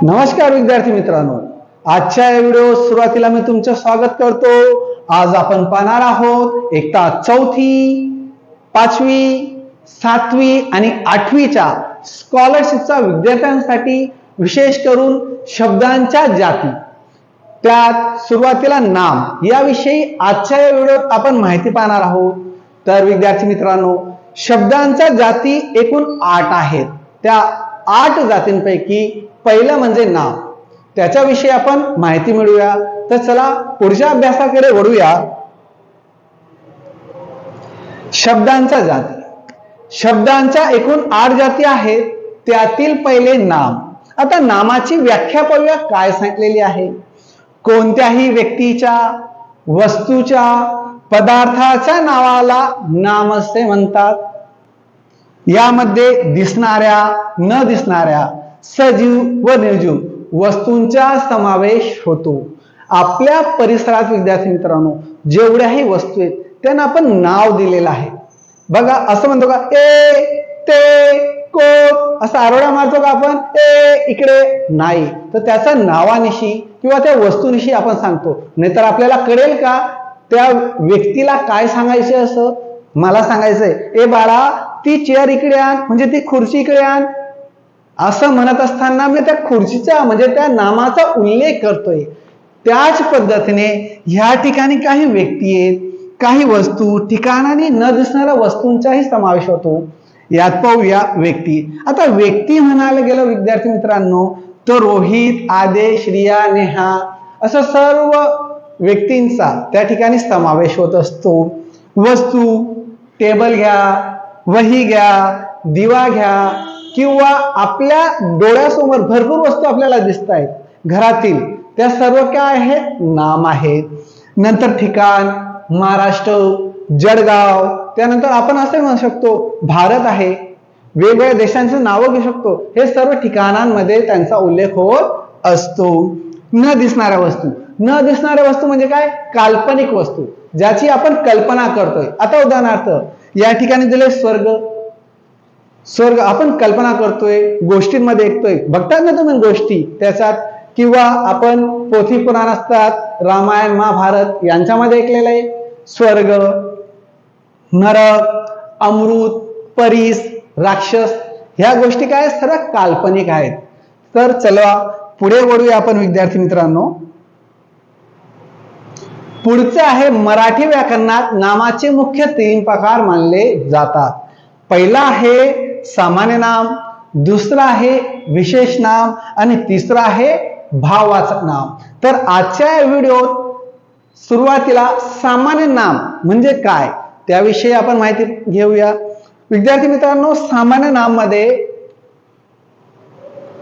नमस्कार विद्यार्थी मित्रांनो, आजच्या या व्हिडिओ सुरुवातीला मी तुमचं स्वागत करतो। आज आपण पाहणार आहोत इयत्ता 4थी, 5वी, 7वी आणि 8वीच्या स्कॉलरशिपचा विद्यार्थ्यांसाठी विशेष करून शब्दांच्या जाती, त्यात सुरुवातीला नाम याविषयी आजच्या या व्हिडिओत आपण माहिती पाहणार आहोत। तर विद्यार्थी मित्रांनो, शब्दांच्या जाती एकूण 8 आहेत। त्या 8 जातींपैकी पहिलं म्हणजे नाम, त्याच्याविषयी आपण माहिती मिळूया। तर चला पुढच्या अभ्यासाकडे वळूया। शब्दांच्या जाती, शब्दांच्या एकूण 8 जाती आहेत, त्यातील पहिले नाम। आता नामाची व्याख्या पाहूया काय सांगितलेली आहे। कोणत्याही व्यक्तीच्या, वस्तूच्या, पदार्थाच्या नावाला नाम असे म्हणतात। यामध्ये दिसणाऱ्या, न दिसणाऱ्या, सजीव व निर्जीव वस्तूंचा समावेश होतो। आपल्या परिसरात विद्यार्थी मित्रांनो जेवढ्याही वस्तू आहेत त्यांना आपण नाव दिलेलं आहे। बघा, असं म्हणतो का ए, ते, कोण, असा आरोळा मारतो का आपण, ए इकडे? नाही, तर त्याच्या नावानिशी किंवा त्या वस्तूनिशी आपण सांगतो। नाहीतर आपल्याला कळेल का त्या व्यक्तीला काय सांगायचे? असं मला सांगायचंय, ए बाळा ती चेअर इकडे आण, म्हणजे ती खुर्ची इकडे आण, असं म्हणत असताना मी त्या खुर्चीचा म्हणजे त्या नामाचा उल्लेख करतोय। त्याच पद्धतीने ह्या ठिकाणी काही व्यक्ती आहेत, काही वस्तू, ठिकाणांनी न दिसणाऱ्या वस्तूंचाही समावेश होतो। यात पाहूया व्यक्ती। आता व्यक्ती म्हणायला गेलं विद्यार्थी मित्रांनो तर रोहित, आदेश, रिया, नेहा असं सर्व व्यक्तींचा त्या ठिकाणी समावेश होत असतो। वस्तू, टेबल घ्या, वही घ्या, दिवा घ्या, किंवा आपल्या डोळ्यासमोर भरपूर वस्तू आपल्याला दिसत आहेत घरातील, त्या सर्व काय आहेत? नाम आहेत। नंतर ठिकाण, महाराष्ट्र, जळगाव, त्यानंतर आपण असे म्हणू शकतो भारत आहे, वेगवेगळ्या देशांची नावं घेऊ शकतो। हे सर्व ठिकाणांमध्ये त्यांचा उल्लेख होत असतो। न दिसणाऱ्या वस्तू, न दिसणाऱ्या वस्तू म्हणजे काय? काल्पनिक वस्तू, ज्याची आपण कल्पना करतोय। आता उदाहरणार्थ या ठिकाणी दिले स्वर्ग, स्वर्ग आपण कल्पना करतोय, गोष्टींमध्ये ऐकतोय, बघतात ना तुम्ही गोष्टी त्याच्यात, किंवा आपण पोथी पुराण असतात, रामायण, महाभारत यांच्यामध्ये ऐकलेलं आहे स्वर्ग, नरक, अमृत, परीस, राक्षस, ह्या गोष्टी काय सर्व काल्पनिक आहेत। तर चला पुढे वळूया आपण विद्यार्थी मित्रांनो। पुढचे आहे मराठी व्याकरणात नामाचे मुख्य 3 प्रकार मानले जातात। पहिला आहे सामान्य नाम, दुसरा आहे विशेष नाम आणि तिसरा आहे भाववाचक नाम। तर आजच्या व्हिडिओत सुरुवातीला सामान्य नाम म्हणजे काय त्याविषयी आपण माहिती घेऊया। विद्यार्थी मित्रांनो, सामान्य नाम मध्ये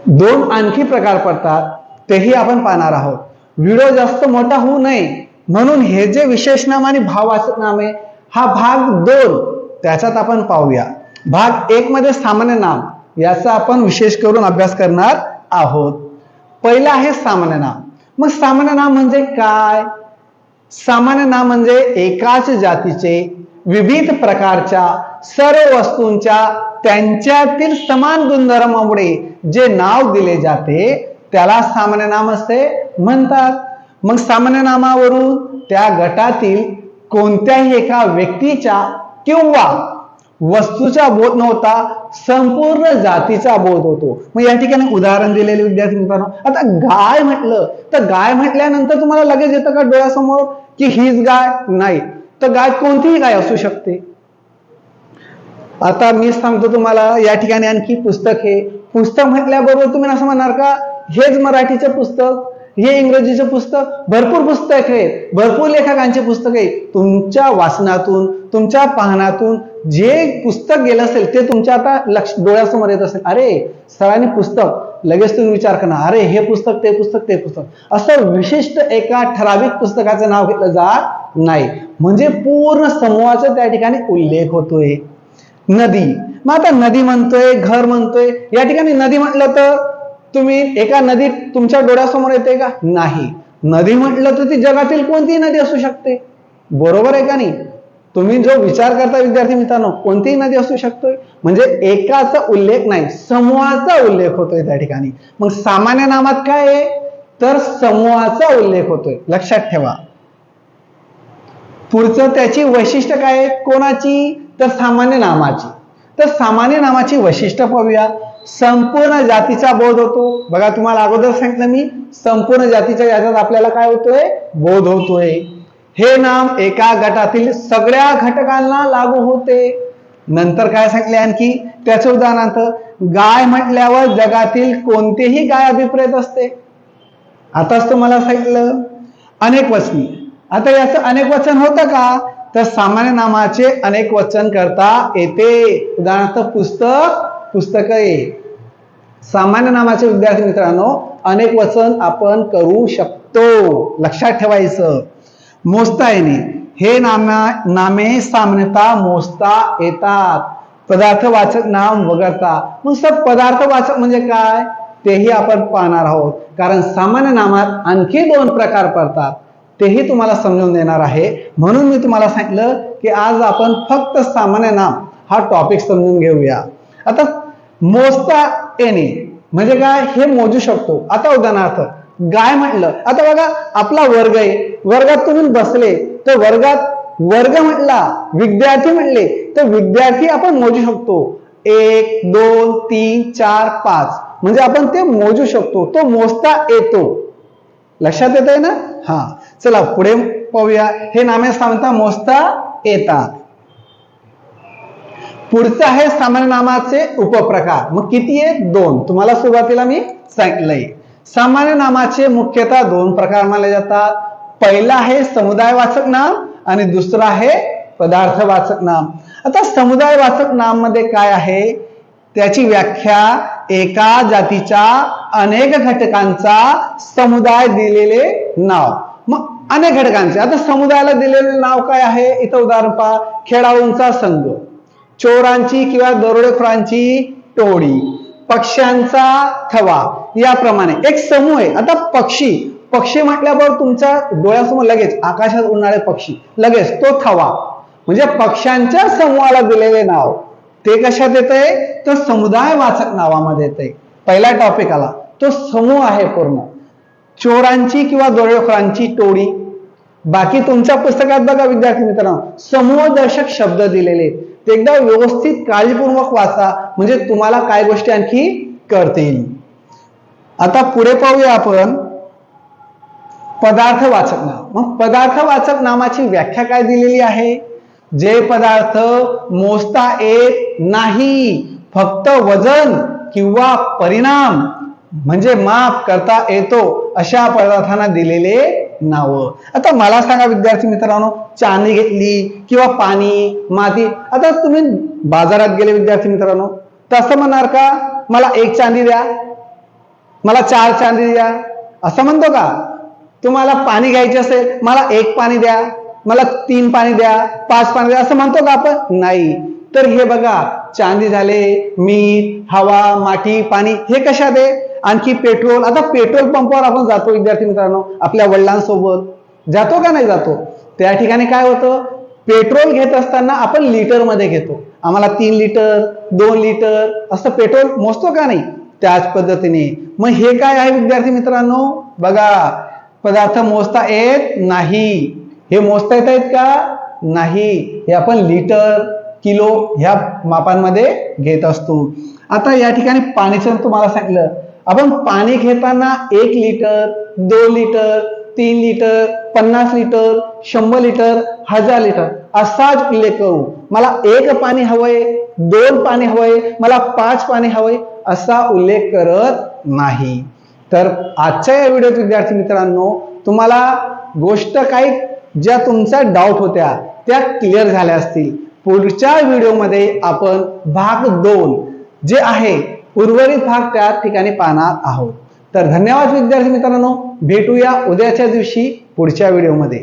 2 आणखी प्रकार पडतात, तेही आपण पाहणार आहोत। व्हिडिओ जास्त मोठा होऊ नये म्हणून हे जे विशेष नाम आणि भाववाचक नाम आहे हा भाग 2 त्याच्यात आपण पाहूया। भाग 1 मध्ये सामान्य नाम, याचा आपण विशेष करून अभ्यास करणार आहोत। पहिलं आहे सामान्य नाम। मग सामान्य नाम म्हणजे काय? सामान्य नाम म्हणजे एकाच जातीचे विविध प्रकारच्या सर्व वस्तूंच्या त्यांच्यातील समान गुणधर्मामुळे जे नाव दिले जाते त्याला सामान्य नाम असे म्हणतात। मग सामान्य नामावरून त्या गटातील कोणत्याही एका व्यक्तीच्या किंवा वस्तूचा बोध नव्हता, संपूर्ण जातीचा बोध होतो। मग या ठिकाणी उदाहरण दिलेले विद्यार्थी मित्रांनो, आता गाय म्हटलं तर गाय म्हटल्यानंतर तुम्हाला लगेच येतं का डोळ्यासमोर की हीच गाय? नाही, तर गाय कोणतीही गाय असू शकते। आता मी सांगतो तुम्हाला, या ठिकाणी आणखी पुस्तक आहे, पुस्तक म्हटल्याबरोबर तुम्ही असं म्हणणार का हेच मराठीचे पुस्तक, हे इंग्रजीचे पुस्तक? भरपूर पुस्तक आहेत, भरपूर लेखकांचे पुस्तक आहे। तुमच्या वाचनातून, तुमच्या पाहण्यातून जे पुस्तक गेलं असेल ते तुमच्या आता डोळ्यासमोर येत असेल, अरे सरांनी पुस्तक, लगेच तुम्ही विचार करणार अरे हे पुस्तक, ते पुस्तक, ते पुस्तक, असं विशिष्ट एका ठराविक पुस्तकाचं नाव घेतलं जात नाही, म्हणजे पूर्ण समूहाचा त्या ठिकाणी उल्लेख होतोय। नदी, मग आता नदी म्हणतोय, घर म्हणतोय, या ठिकाणी नदी म्हटलं तर तुम्ही एका नदीत तुमच्या डोळ्यासमोर येते का? नाही, नदी म्हटलं तर ती जगातील कोणतीही नदी असू शकते, बरोबर आहे का नाही? तुम्ही जो विचार करता विद्यार्थी मित्रांनो, कोणतीही नदी असू शकते, म्हणजे एकाचा उल्लेख नाही, समूहाचा उल्लेख होतोय त्या ठिकाणी. मग सामान्य नामात काय आहे, तर समूहाचा उल्लेख होतोय, लक्षात ठेवा. पुढचं त्याची वैशिष्ट्य काय आहे, कोणाची, तर सामान्य नामाची. तर सामान्य नामाची वैशिष्ट्य पाहूया. संपूर्ण जातीचा बोध होतो. बघा तुम्हाला अगोदर सांगितलं मी, संपूर्ण जातीच्या याच्यात आपल्याला काय होतोय, बोध होतोय. हे नाम एका गटातील सगळ्या घटकांना लागू होते. नंतर काय सांगितले आणखी, त्याचे उदाहरणार्थ, गाय म्हटल्यावर जगातील कोणतेही गाय अभिप्रेत असते. आताच तुम्हाला सांगितलं अनेक वचनी. आता याचं अनेक वचन होतं का, तर सामान्य नामाचे अनेक वचन करता येते. उदाहरणार्थ पुस्तक, पुस्तके. सामान्य नामाचे विद्यार्थी मित्रांनो अनेक वचन आपण करू शकतो, लक्षात ठेवायचं. मोजता येणे, हे नामे सामान्यतः मोजता येतात. पदार्थवाचक नाम वगळता. मग सर पदार्थवाचक म्हणजे काय, तेही आपण पाहणार आहोत. कारण सामान्य नामात आणखी 2 प्रकार पडतात, तेही तुम्हाला समजून देणार आहे. म्हणून मी तुम्हाला सांगितलं की आज आपण फक्त सामान्य नाम हा टॉपिक समजून घेऊया. आता मोजता येणे म्हणजे काय, हे मोजू शकतो. आता उदाहरणार्थ गाय म्हटलं, आता बघा आपला वर्ग आहे, वर्गात तुम्ही बसले तर वर्गात वर्ग म्हटला, विद्यार्थी म्हटले तर विद्यार्थी आपण मोजू शकतो. 1 2 3 4 5 म्हणजे आपण ते मोजू शकतो, तो मोजता येतो. लक्षात येत आहे ना. हा, चला पुढे पाहूया. हे नामे सामान्यतः मोजता येतात. पुढचं आहे सामान्य नामाचे उपप्रकार. मग किती आहेत, 2. तुम्हाला सुरुवातीला मी सांगितलंय. सामान्य नामाचे मुख्यतः 2 प्रकार मानले जातात. पहिला आहे समुदायवाचक नाम आणि दुसरा आहे पदार्थवाचक नाम. आता समुदायवाचक नाम मध्ये काय आहे, त्याची व्याख्या एका जातीच्या अनेक घटकांचा समुदाय दिलेले नाव. मग अनेक घटकांचे, आता समुदायाला दिलेले नाव काय आहे, इथं उदाहरण पहा. खेळाडूंचा संघ, चोरांची किंवा दरोडेखोरांची टोळी, पक्ष्यांचा थवा, याप्रमाणे एक समूह आहे. आता पक्षी, पक्षी म्हटल्यावर तुमच्या डोळ्यासमोर लगेच आकाशात उडणारे पक्षी, लगेच तो थवा, म्हणजे पक्ष्यांच्या समूहाला दिलेले नाव. ते कशात येतंय, तर समुदायवाचक नावामध्ये येतंय. पहिला टॉपिक आला, तो समूह आहे पूर्ण. चोरांची किंवा दरोडेखोरांची टोळी. बाकी तुमच्या पुस्तकात बघा विद्यार्थी मित्रांनो, समूहदर्शक शब्द दिलेले, ते एकदा व्यवस्थित काळजीपूर्वक वाचा, म्हणजे तुम्हाला काय गोष्टी आणखी कळतील. आता पुढे पाहूया आपण पदार्थवाचक नाम. मग पदार्थवाचक नामाची व्याख्या काय दिलेली आहे, जे पदार्थ मोजता येत नाही, फक्त वजन किंवा परिणाम म्हणजे माप करता येतो, अशा पदार्थांना दिलेले नाव. आता मला सांगा विद्यार्थी मित्रांनो, चांदी घेतली किंवा पाणी, माती. आता तुम्ही बाजारात गेले विद्यार्थी मित्रांनो, तसं म्हणणार का, मला 1 चांदी द्या, मला 4 चांदी द्या, असं म्हणतो का. तुम्हाला पाणी घ्यायचे असेल, मला 1 पाणी द्या, मला 3 पाणी द्या, 5 पाणी द्या, असं म्हणतो का आपण, नाही. तर हे बघा, चांदी झाले, मीठ, हवा, माती, पाणी, हे कशात आहे, आणखी पेट्रोल. आता पेट्रोल पंपावर आपण जातो विद्यार्थी मित्रांनो, आपल्या वडिलांसोबत जातो का नाही जातो, त्या ठिकाणी काय होतं, पेट्रोल घेत असताना आपण लिटर मध्ये घेतो. आम्हाला 3 लिटर 2 लिटर असं पेट्रोल मोजतो का नाही, त्याच पद्धतीने. मग हे काय आहे विद्यार्थी मित्रांनो, बघा पदार्थ मोजता येत नाही. हे मोजता येत आहेत का, नाही. हे आपण लिटर किलो ह्या मापांमध्ये घेत असतो. आता या ठिकाणी पाणीचं तुम्हाला सांगितलं, आपण पाणी घेताना 1 litre 2 litre 3 litre 50 litre 100 litre 1000 litre असाच उल्लेख करू. मला 1 पाणी हवंय, 2 पाणी हवंय, मला 5 पाणी हवंय, असा उल्लेख करत नाही. तर आजच्या या व्हिडिओत विद्यार्थी मित्रांनो तुम्हाला गोष्ट काही ज्या तुमच्या डाऊट होत्या त्या क्लिअर झाल्या असतील. पुढच्या व्हिडिओमध्ये आपण भाग 2 जे आहे उर्वरित भाग त्या ठिकाणी पाहणार आहोत. तर धन्यवाद विद्यार्थी मित्रांनो, भेटूया उद्याच्या दिवशी पुढच्या व्हिडिओमध्ये.